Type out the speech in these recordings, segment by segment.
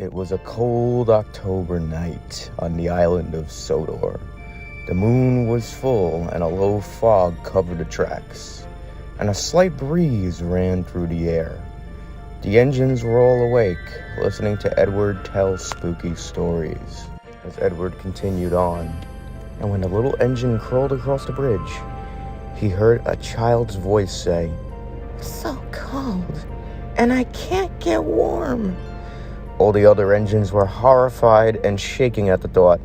It was a cold October night on the island of Sodor. The moon was full and a low fog covered the tracks, and a slight breeze ran through the air. The engines were all awake, listening to Edward tell spooky stories. As Edward continued on, and when the little engine crawled across the bridge, he heard a child's voice say, "It's so cold, and I can't get warm." All the other engines were horrified and shaking at the thought.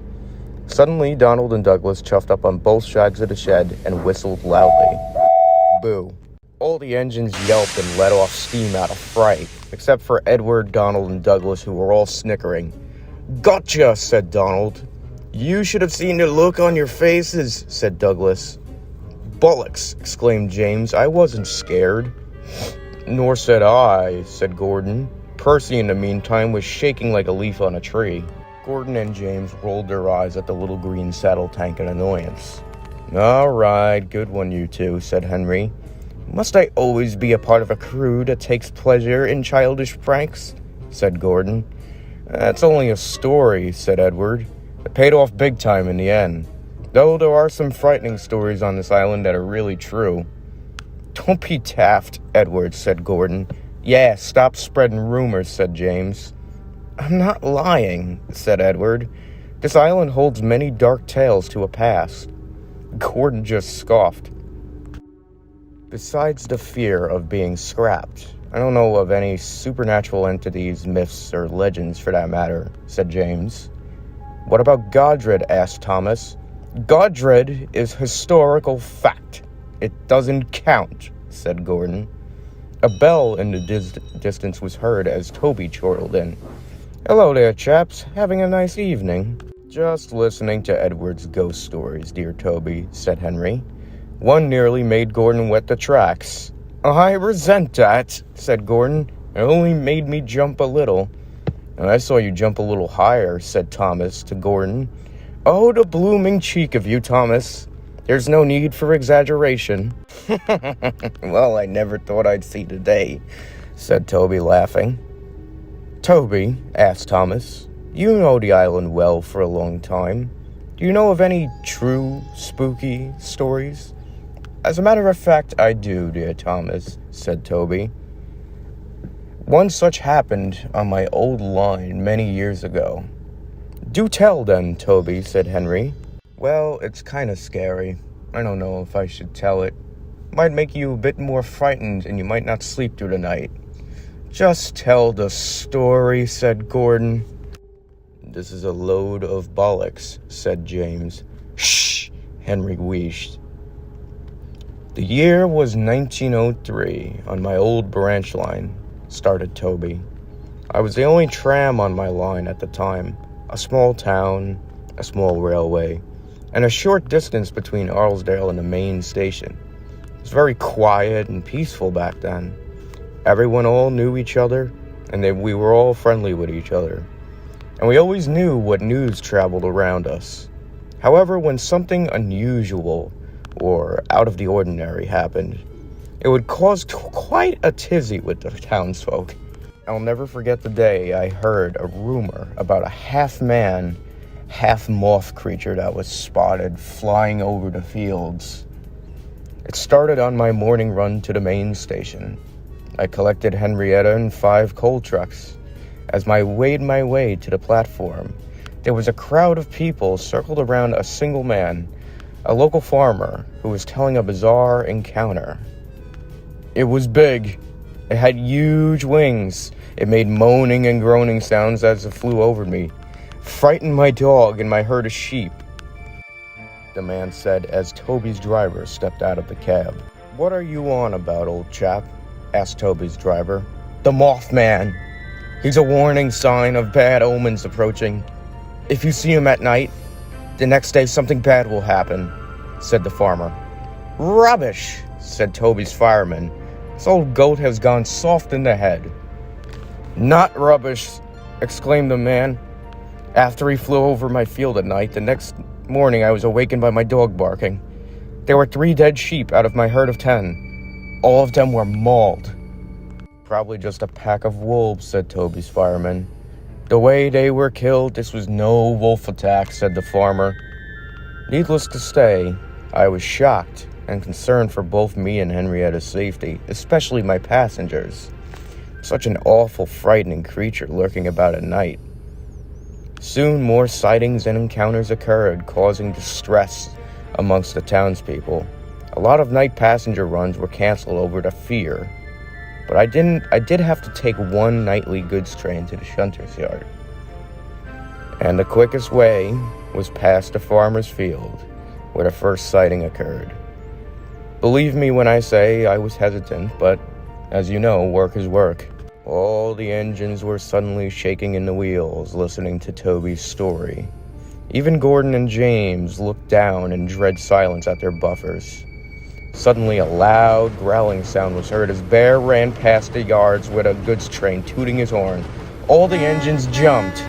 Suddenly, Donald and Douglas chuffed up on both sides of the shed and whistled loudly. Boo. All the engines yelped and let off steam out of fright, except for Edward, Donald, and Douglas, who were all snickering. "Gotcha," said Donald. "You should have seen the look on your faces," said Douglas. "Bollocks," exclaimed James. "I wasn't scared." "Nor said I," said Gordon. Percy, in the meantime, was shaking like a leaf on a tree. Gordon and James rolled their eyes at the little green saddle tank in annoyance. "All right, good one, you two," said Henry. "Must I always be a part of a crew that takes pleasure in childish pranks?" said Gordon. "That's only a story," said Edward. "It paid off big time in the end. Though there are some frightening stories on this island that are really true." "Don't be daft, Edward," said Gordon. "Yeah, stop spreading rumors," said James. "I'm not lying," said Edward. "This island holds many dark tales to a past." Gordon just scoffed. "Besides the fear of being scrapped, I don't know of any supernatural entities, myths, or legends for that matter," said James. "What about Godred?" asked Thomas. "Godred is historical fact. It doesn't count," said Gordon. A bell in the distance was heard as Toby chortled in. "Hello there, chaps. Having a nice evening?" "Just listening to Edward's ghost stories, dear Toby," said Henry. "One nearly made Gordon wet the tracks." "I resent that," said Gordon. "It only made me jump a little." "And I saw you jump a little higher," said Thomas to Gordon. "Oh, the blooming cheek of you, Thomas. There's no need for exaggeration." "Well, I never thought I'd see the day," said Toby, laughing. "Toby," asked Thomas, "you know the island well for a long time. Do you know of any true spooky stories?" "As a matter of fact, I do, dear Thomas," said Toby. "One such happened on my old line many years ago." "Do tell, then, Toby," said Henry. "Well, it's kind of scary. I don't know if I should tell it. Might make you a bit more frightened and you might not sleep through the night." "Just tell the story," said Gordon. "This is a load of bollocks," said James. "Shh," Henry wheezed. "The year was 1903 on my old branch line," started Toby. "I was the only tram on my line at the time. A small town, a small railway, and a short distance between Arlesdale and the main station. It was very quiet and peaceful back then. Everyone all knew each other, and we were all friendly with each other. And we always knew what news traveled around us. However, when something unusual or out of the ordinary happened, it would cause quite a tizzy with the townsfolk. I'll never forget the day I heard a rumor about a half-man, half-moth creature that was spotted flying over the fields. It started on my morning run to the main station. I collected Henrietta and 5 coal trucks. As I made my way to the platform, there was a crowd of people circled around a single man, a local farmer, who was telling a bizarre encounter. It was big. It had huge wings. It made moaning and groaning sounds as it flew over me. Frightened my dog and my herd of sheep," the man said as Toby's driver stepped out of the cab. "What are you on about, old chap?" asked Toby's driver. "The Mothman. He's a warning sign of bad omens approaching. If you see him at night, the next day something bad will happen," said the farmer. "Rubbish," said Toby's fireman. "This old goat has gone soft in the head." "Not rubbish," exclaimed the man. "After he flew over my field at night, the next morning I was awakened by my dog barking. There were 3 dead sheep out of my herd of 10. All of them were mauled." "Probably just a pack of wolves," said Toby's fireman. The way they were killed, this was no wolf attack, said the farmer. Needless to say, I was shocked and concerned for both me and Henrietta's safety, especially my passengers. Such an awful, frightening creature lurking about at night. Soon more sightings and encounters occurred, causing distress amongst the townspeople. A lot of night passenger runs were canceled over the fear, but I did have to take one nightly goods train to the shunter's yard. And the quickest way was past the farmer's field, where the first sighting occurred. Believe me when I say I was hesitant, but as you know, work is work. All the engines were suddenly shaking in the wheels, listening to Toby's story. Even Gordon and James looked down in dread silence at their buffers. Suddenly, a loud growling sound was heard as Bear ran past the yards with a goods train, tooting his horn. All the engines jumped.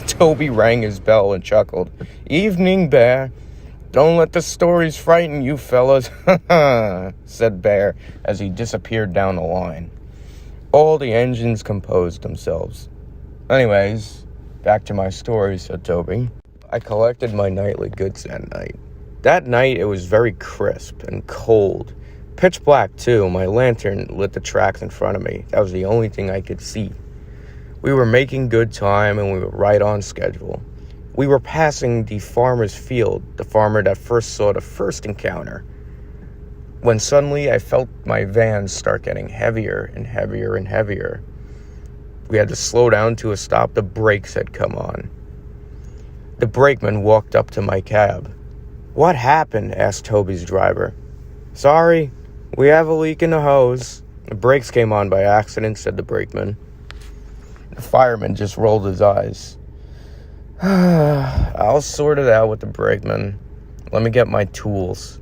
Toby rang his bell and chuckled. "Evening, Bear. Don't let the stories frighten you fellas," said Bear as he disappeared down the line. All the engines composed themselves. "Anyways, back to my story," said Toby. "I collected my nightly goods that night. That night it was very crisp and cold. Pitch black too. My lantern lit the tracks in front of me. That was the only thing I could see. We were making good time and we were right on schedule. We were passing the farmer's field, the farmer that first saw the first encounter, when suddenly I felt my van start getting heavier and heavier and heavier. We had to slow down to a stop. The brakes had come on. The brakeman walked up to my cab. "What happened?" asked Toby's driver. "Sorry, we have a leak in the hose. The brakes came on by accident," said the brakeman. The fireman just rolled his eyes. "I'll sort it out with the brakeman. Let me get my tools."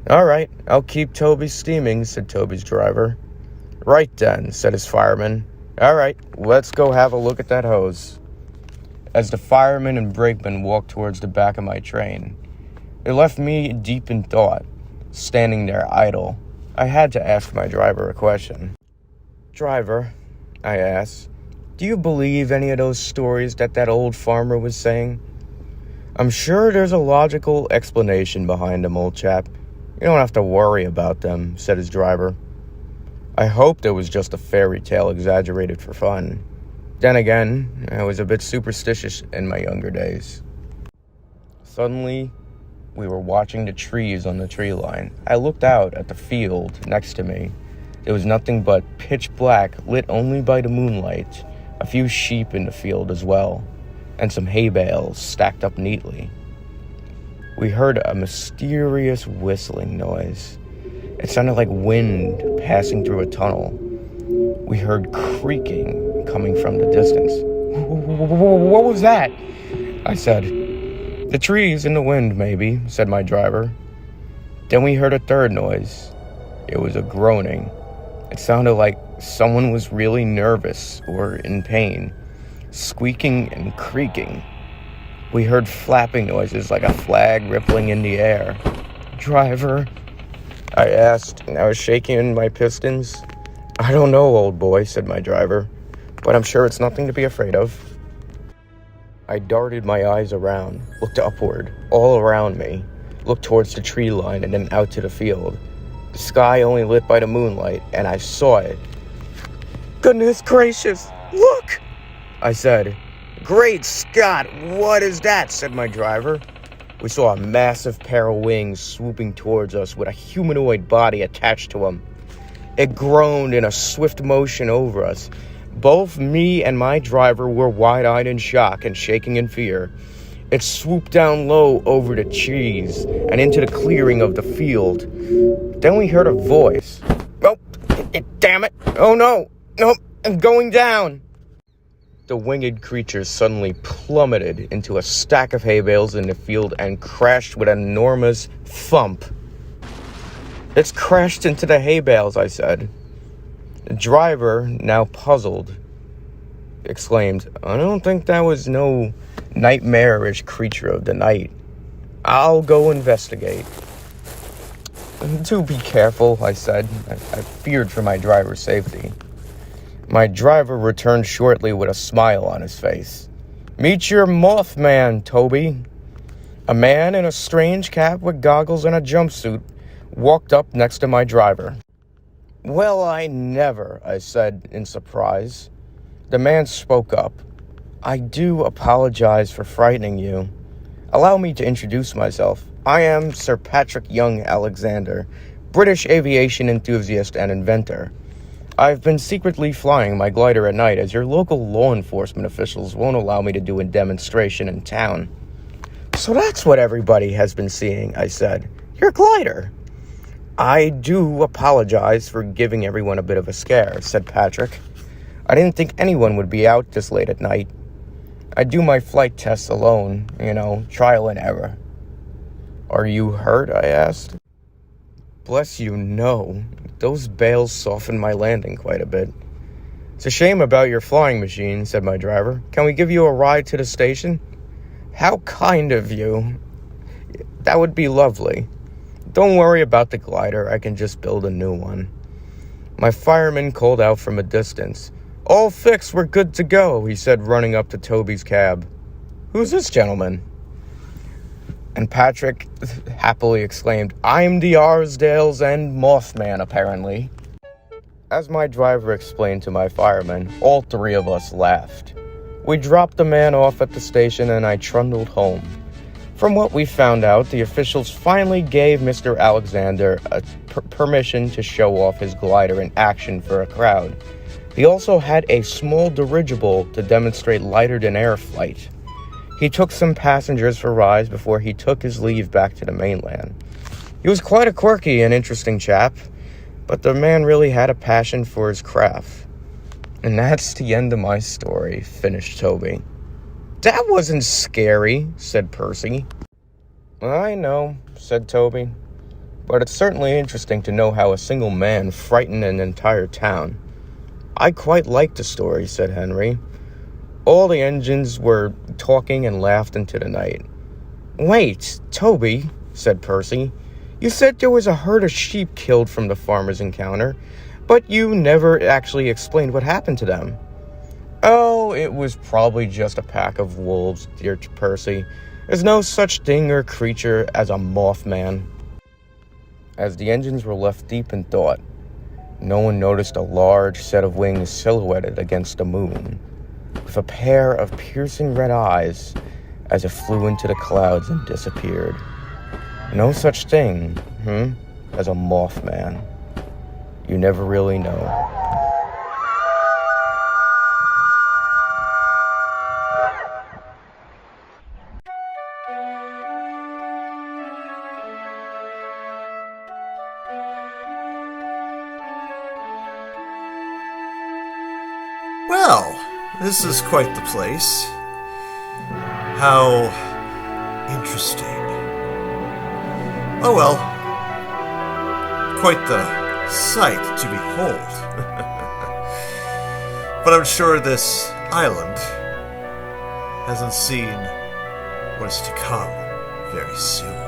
"All right, I'll keep Toby steaming," said Toby's driver. "Right then," said his fireman. "All right, let's go have a look at that hose." As the fireman and brakeman walked towards the back of my train, it left me deep in thought, standing there idle. I had to ask my driver a question. "Driver," I asked, "do you believe any of those stories that old farmer was saying?" "I'm sure there's a logical explanation behind them, old chap. You don't have to worry about them," said his driver. I hoped it was just a fairy tale exaggerated for fun. Then again, I was a bit superstitious in my younger days. Suddenly, we were watching the trees on the tree line. I looked out at the field next to me. There was nothing but pitch black, lit only by the moonlight. A few sheep in the field as well, and some hay bales stacked up neatly. We heard a mysterious whistling noise. It sounded like wind passing through a tunnel. We heard creaking coming from the distance. "What was that?" I said. "The trees in the wind, maybe," said my driver. Then we heard a third noise. It was a groaning. It sounded like someone was really nervous or in pain, squeaking and creaking. We heard flapping noises like a flag rippling in the air. "Driver?" I asked, and I was shaking in my pistons. "I don't know, old boy," said my driver, "but I'm sure it's nothing to be afraid of." I darted my eyes around, looked upward, all around me, looked towards the tree line and then out to the field. The sky only lit by the moonlight, and I saw it. "Goodness gracious, look!" I said. "Great Scott, what is that?" said my driver. We saw a massive pair of wings swooping towards us with a humanoid body attached to them. It groaned in a swift motion over us. Both me and my driver were wide-eyed in shock and shaking in fear. It swooped down low over the trees and into the clearing of the field. Then we heard a voice. "Oh, damn it! Oh no! Nope, I'm going down!" The winged creature suddenly plummeted into a stack of hay bales in the field and crashed with an enormous thump. "It's crashed into the hay bales," I said. The driver, now puzzled, exclaimed, "I don't think that was no nightmarish creature of the night. I'll go investigate." "Do be careful," I said. I feared for my driver's safety. My driver returned shortly with a smile on his face. "Meet your Mothman, Toby." A man in a strange cap with goggles and a jumpsuit walked up next to my driver. "Well, I never," I said in surprise. The man spoke up. "I do apologize for frightening you. Allow me to introduce myself. I am Sir Patrick Young Alexander, British aviation enthusiast and inventor. I've been secretly flying my glider at night as your local law enforcement officials won't allow me to do a demonstration in town." "So that's what everybody has been seeing," I said. "Your glider." "I do apologize for giving everyone a bit of a scare," said Patrick. "I didn't think anyone would be out this late at night. I do my flight tests alone, trial and error." "Are you hurt?" I asked. "Bless you, no. Those bales softened my landing quite a bit." "It's a shame about your flying machine," said my driver. "Can we give you a ride to the station?" "How kind of you. That would be lovely. Don't worry about the glider. I can just build a new one." My fireman called out from a distance. "All fixed, we're good to go," he said, running up to Toby's cab. "Who's this gentleman?" And Patrick happily exclaimed, "I'm the Arlesdales and Mothman, apparently." As my driver explained to my fireman, all three of us laughed. We dropped the man off at the station and I trundled home. From what we found out, the officials finally gave Mr. Alexander permission to show off his glider in action for a crowd. He also had a small dirigible to demonstrate lighter-than-air flight. He took some passengers for rides before he took his leave back to the mainland. He was quite a quirky and interesting chap, but the man really had a passion for his craft. And that's the end of my story, finished Toby. "That wasn't scary," said Percy. "I know," said Toby, "but it's certainly interesting to know how a single man frightened an entire town." "I quite liked the story," said Henry. All the engines were talking and laughed into the night. "Wait, Toby," said Percy. "You said there was a herd of sheep killed from the farmer's encounter, but you never actually explained what happened to them." "Oh, it was probably just a pack of wolves, dear Percy. There's no such thing or creature as a Mothman." As the engines were left deep in thought, no one noticed a large set of wings silhouetted against the moon, with a pair of piercing red eyes as it flew into the clouds and disappeared. No such thing, as a Mothman. You never really know. Well, this is quite the place. How interesting. Oh well, quite the sight to behold. But I'm sure this island hasn't seen what is to come very soon.